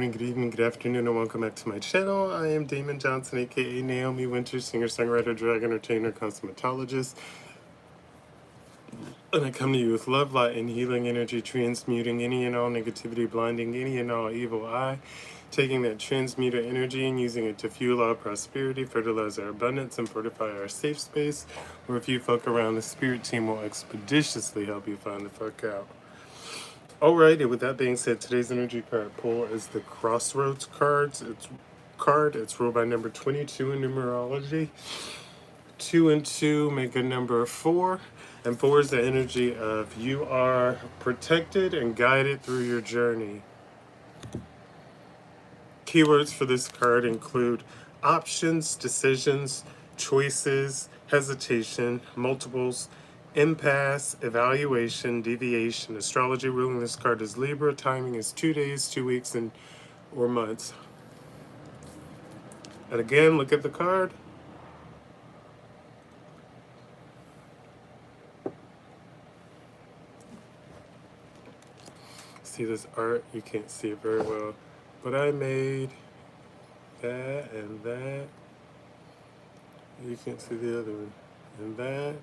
morning, good evening, good afternoon, and welcome back to my channel. I am Damon Johnson, aka Naomi Wynters, singer, songwriter, drag entertainer, cosmetologist. And I come to you with love, light, and healing energy, transmuting any and all negativity, blinding any and all evil eye, taking that transmuted energy and using it to fuel our prosperity, fertilize our abundance, and fortify our safe space, where if you fuck around, the spirit team will expeditiously help you find the fuck out. Alrighty, with that being said, today's energy card pull is the Crossroads cards. It's ruled by number 22 in numerology. 2 and 2 make a number 4. And 4 is the energy of you are protected and guided through your journey. Keywords for this card include options, decisions, choices, hesitation, multiples, impasse, evaluation, deviation. Astrology ruling this card is Libra. Timing is 2 days, 2 weeks, or months. And again, look at the card. See this art? You can't see it very well, but I made that and that. You can't see the other one. And that.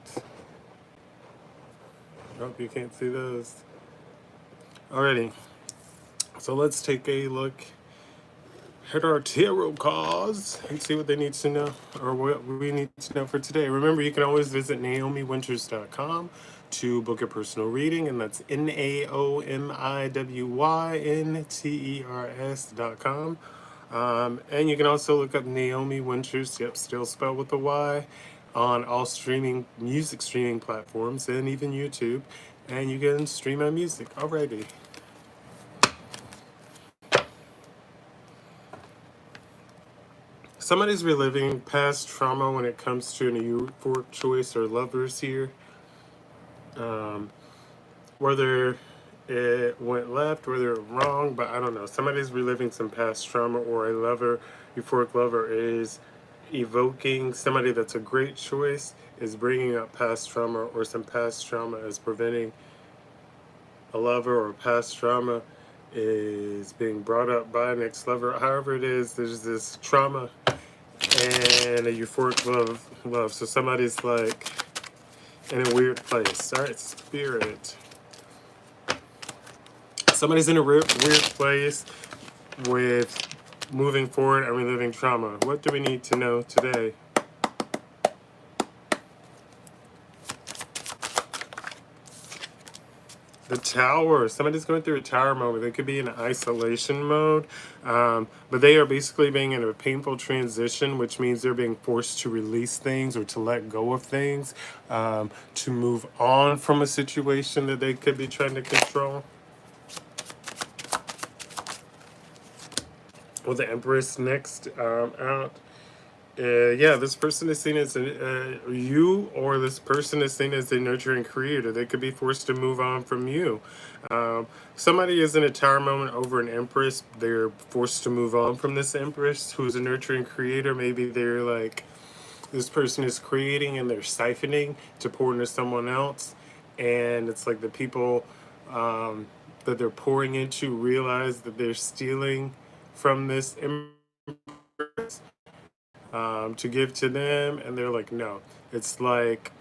Nope, you can't see those. Alrighty. So let's take a look at our tarot cards and see what they need to know, or what we need to know for today. Remember, you can always visit NaomiWynters.com to book a personal reading, and that's NaomiWynters.com. And you can also look up Naomi Wynters, yep, still spelled with a Y, on all music streaming platforms and even YouTube, and you can stream my music. Alrighty. Somebody's reliving past trauma when it comes to an euphoric choice or lovers here. Whether it went left, whether it went wrong, but I don't know. Somebody's reliving some past trauma, or a euphoric lover is evoking somebody that's a great choice, is bringing up past trauma, or some past trauma is preventing a lover, or past trauma is being brought up by an ex-lover. However it is, there's this trauma and a euphoric love. So somebody's like in a weird place. All right, spirit. Somebody's in a weird place with moving forward and reliving trauma. What do we need to know today? The Tower. Somebody's going through a tower mode. They could be in isolation mode, but they are basically being in a painful transition, which means they're being forced to release things or to let go of things, to move on from a situation that they could be trying to control. Well, the Empress next out. Yeah, this person is seen as you, or this person is seen as a nurturing creator. They could be forced to move on from you. Somebody is in a tower moment over an Empress. They're forced to move on from this Empress who's a nurturing creator. Maybe they're like, this person is creating and they're siphoning to pour into someone else. And it's like the people that they're pouring into realize that they're stealing from this Empress to give to them, and they're like, no. It's like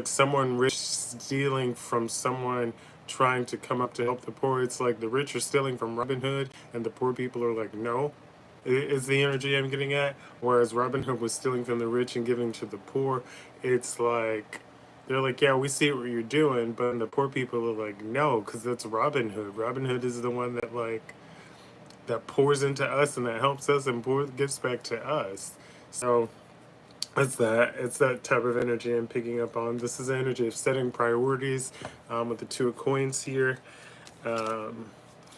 someone rich stealing from someone trying to come up to help the poor. It's like the rich are stealing from Robin Hood, and the poor people are like, no. Is the energy I'm getting at. Whereas Robin Hood was stealing from the rich and giving to the poor. It's like they're like, yeah, we see what you're doing, but the poor people are like, no, because that's Robin Hood. Robin Hood is the one that that pours into us and that helps us and gives back to us. So it's that type of energy I'm picking up on. This is the energy of setting priorities, with the 2 of coins here.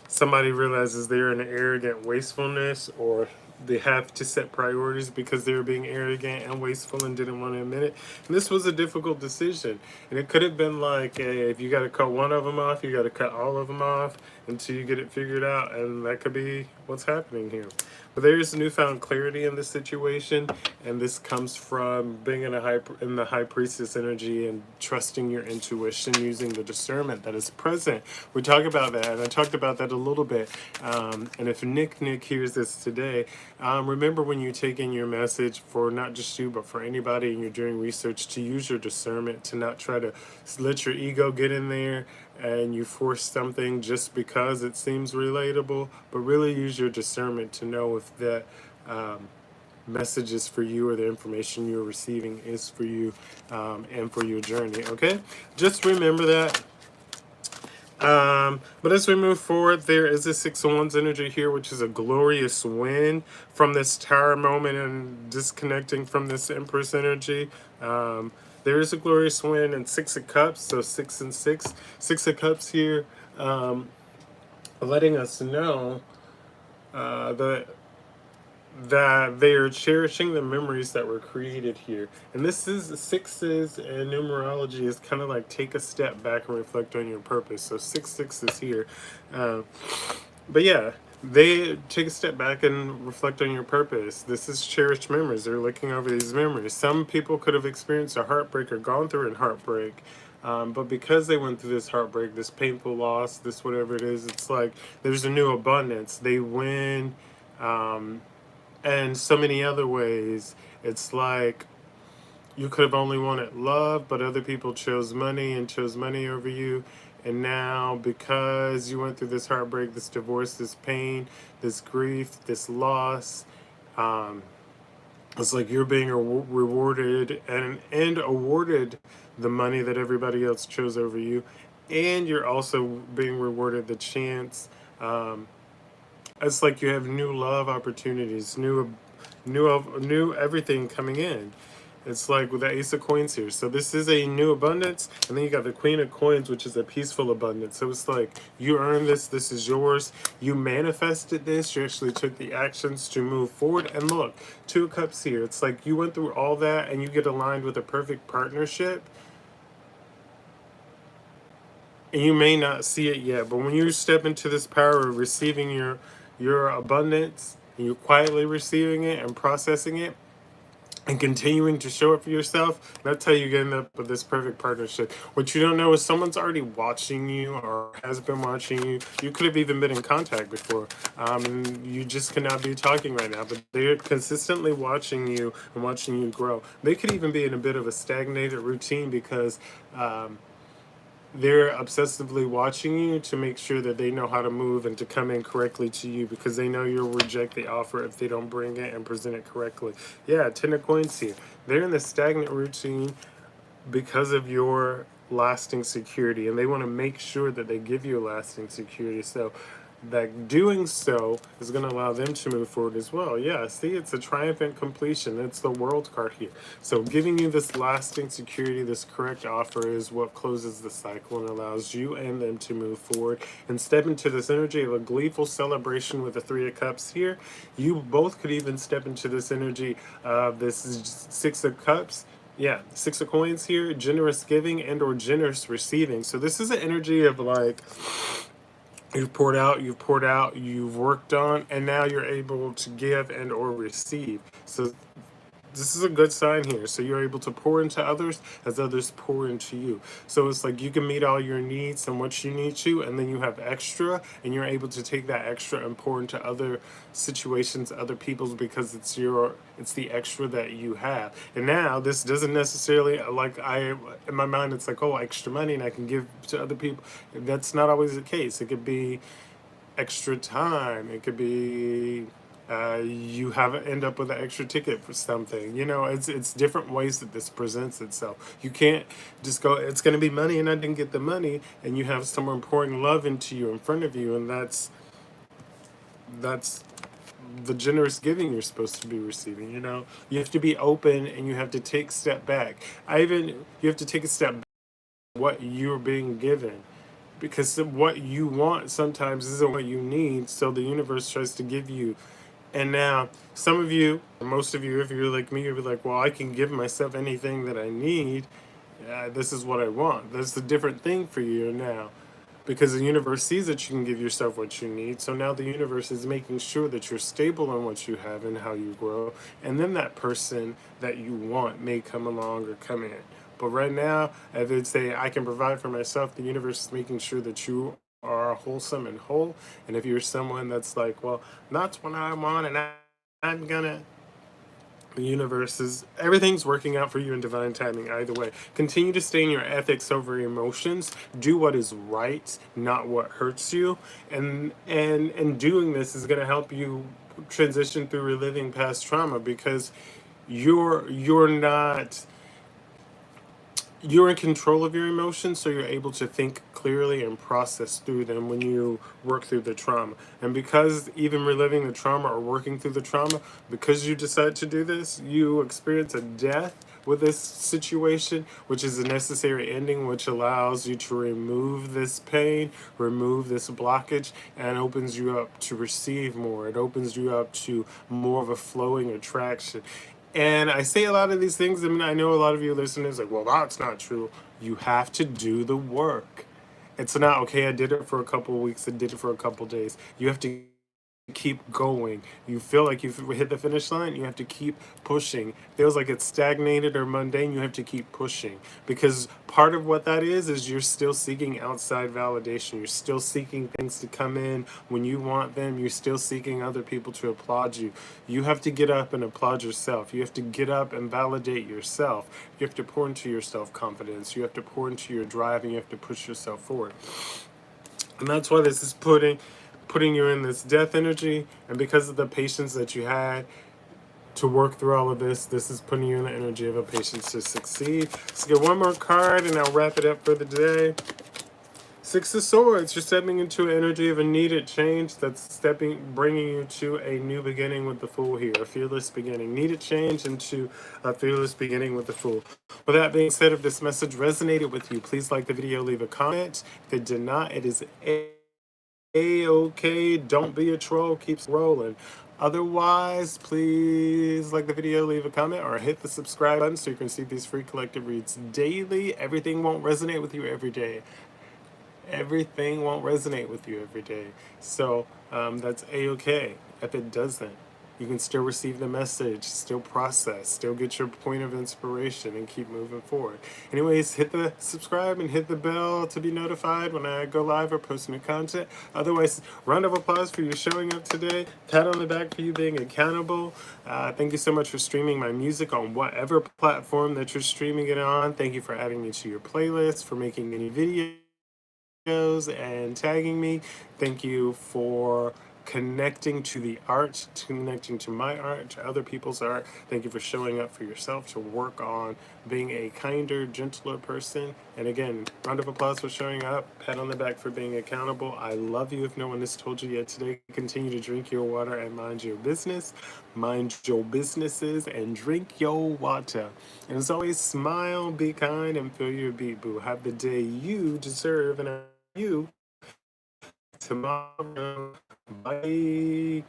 Somebody realizes they're in an arrogant wastefulness, or they have to set priorities because they were being arrogant and wasteful and didn't want to admit it. And this was a difficult decision. And it could have been like, hey, if you got to cut one of them off, you got to cut all of them off. until you get it figured out, and that could be what's happening here. But there is newfound clarity in this situation, and this comes from being in the high priestess energy and trusting your intuition, using the discernment that is present. We talk about that, and I talked about that a little bit. And if Nick hears this today, remember when you take in your message, for not just you but for anybody, and you're doing research, to use your discernment, to not try to let your ego get in there and you force something just because it seems relatable, but really use your discernment to know if that message is for you, or the information you're receiving is for you, and for your journey. Okay, just remember that. But as we move forward, there is a Six of Wands energy here, which is a glorious win from this Tower moment and disconnecting from this Empress energy. There is a glorious win and Six of Cups, so 6 and 6. Six of Cups here, letting us know that they are cherishing the memories that were created here. And this is sixes, and numerology is kind of like take a step back and reflect on your purpose. So 6 is here. But yeah, they take a step back and reflect on your purpose. This is cherished memories. They're looking over these memories. Some people could have experienced a heartbreak or gone through a heartbreak. But because they went through this heartbreak, this painful loss, this whatever it is, it's like there's a new abundance. They win. And so many other ways. It's like you could have only wanted love, but other people chose money and chose money over you. And now, because you went through this heartbreak, this divorce, this pain, this grief, this loss, it's like you're being rewarded and awarded the money that everybody else chose over you. And you're also being rewarded the chance. It's like you have new love opportunities, new everything coming in. It's like with the Ace of Coins here. So this is a new abundance, and then you got the Queen of Coins, which is a peaceful abundance. So it's like you earned this. This is yours. You manifested this. You actually took the actions to move forward. And look, Two of Cups here. It's like you went through all that, and you get aligned with a perfect partnership. And you may not see it yet, but when you step into this power of receiving your abundance, and you're quietly receiving it and processing it and continuing to show it for yourself, that's how you end up with this perfect partnership. What you don't know is someone's already watching you or has been watching you. You could have even been in contact before. And you just cannot be talking right now, but they're consistently watching you and watching you grow. They could even be in a bit of a stagnated routine because they're obsessively watching you to make sure that they know how to move and to come in correctly to you, because they know you'll reject the offer if they don't bring it and present it correctly. Yeah, 10 of Coins here. They're in the stagnant routine because of your lasting security, and they want to make sure that they give you lasting security. So that doing so is going to allow them to move forward as well. Yeah, see, it's a triumphant completion. It's the World card here. So giving you this lasting security, this correct offer, is what closes the cycle and allows you and them to move forward and step into this energy of a gleeful celebration with the Three of Cups here. You both could even step into this energy of this Six of Cups. Yeah, Six of Coins here, generous giving and or generous receiving. So this is an energy of like, you've poured out, you've worked on, and now you're able to give and or receive. So this is a good sign here. So you're able to pour into others as others pour into you. So it's like you can meet all your needs and what you need to, and then you have extra, and you're able to take that extra and pour into other situations, other people's, because it's the extra that you have. And now this doesn't necessarily, like, in my mind it's like, oh, extra money and I can give to other people. That's not always the case. It could be extra time. It could be you end up with an extra ticket for something. It's different ways that this presents itself. You can't just go, it's going to be money and I didn't get the money, and you have someone pouring love into you in front of you, and that's the generous giving you're supposed to be receiving. You have to be open, and you have to take a step back. You have to take a step back from what you're being given, because what you want sometimes isn't what you need, so the universe tries to give you. And now, some of you, most of you, if you're like me, you'll be like, well, I can give myself anything that I need. This is what I want. That's a different thing for you now. because the universe sees that you can give yourself what you need. So now the universe is making sure that you're stable in what you have and how you grow. And then that person that you want may come along or come in. But right now, if it's say I can provide for myself, the universe is making sure that you are wholesome and whole. And if you're someone that's like, well, that's what I want, and I'm gonna, the universe is, everything's working out for you in divine timing either way. Continue to stay in your ethics over emotions. Do what is right, not what hurts you. And doing this is going to help you transition through reliving past trauma, because you're not, you're in control of your emotions, so you're able to think clearly and process through them when you work through the trauma. And because even reliving the trauma or working through the trauma, because you decide to do this, you experience a death with this situation, which is a necessary ending, which allows you to remove this pain, remove this blockage, and opens you up to receive more. It opens you up to more of a flowing attraction. And I say a lot of these things. I mean, I know a lot of you listeners like, well, that's not true. You have to do the work. It's not okay. I did it for a couple of weeks. I did it for a couple of days. You have to keep going. You feel like you've hit the finish line, you have to keep pushing. Feels like it's stagnated or mundane, you have to keep pushing. Because part of what that is you're still seeking outside validation. You're still seeking things to come in when you want them. You're still seeking other people to applaud you. You have to get up and applaud yourself. You have to get up and validate yourself. You have to pour into your self-confidence. You have to pour into your drive, and you have to push yourself forward. And that's why this is putting you in this death energy, and because of the patience that you had to work through all of this, this is putting you in the energy of a patience to succeed. Let's get one more card and I'll wrap it up for the day. Six of Swords. You're stepping into an energy of a needed change that's bringing you to a new beginning with the Fool here, a fearless beginning. Needed change into a fearless beginning with the Fool. With that being said, if this message resonated with you, please like the video, leave a comment. If it did not, it is okay. Don't be a troll. Keeps rolling. Otherwise, please like the video, leave a comment, or hit the subscribe button so you can see these free collective reads daily. Everything won't resonate with you every day. Everything won't resonate with you every day. So that's a-okay. If it doesn't, you can still receive the message, still process, still get your point of inspiration, and keep moving forward. Anyways, hit the subscribe and hit the bell to be notified when I go live or post new content. Otherwise, round of applause for you showing up today. Pat on the back for you being accountable. Thank you so much for streaming my music on whatever platform that you're streaming it on. Thank you for adding me to your playlist, for making any videos and tagging me. Thank you for connecting to the art, connecting to my art, to other people's art. Thank you for showing up for yourself to work on being a kinder, gentler person. And again, round of applause for showing up. Pat on the back for being accountable. I love you. If no one has told you yet today, continue to drink your water and mind your business. Mind your businesses and drink your water. And as always, smile, be kind, and feel your beat, boo. Have the day you deserve, and you tomorrow. Bye.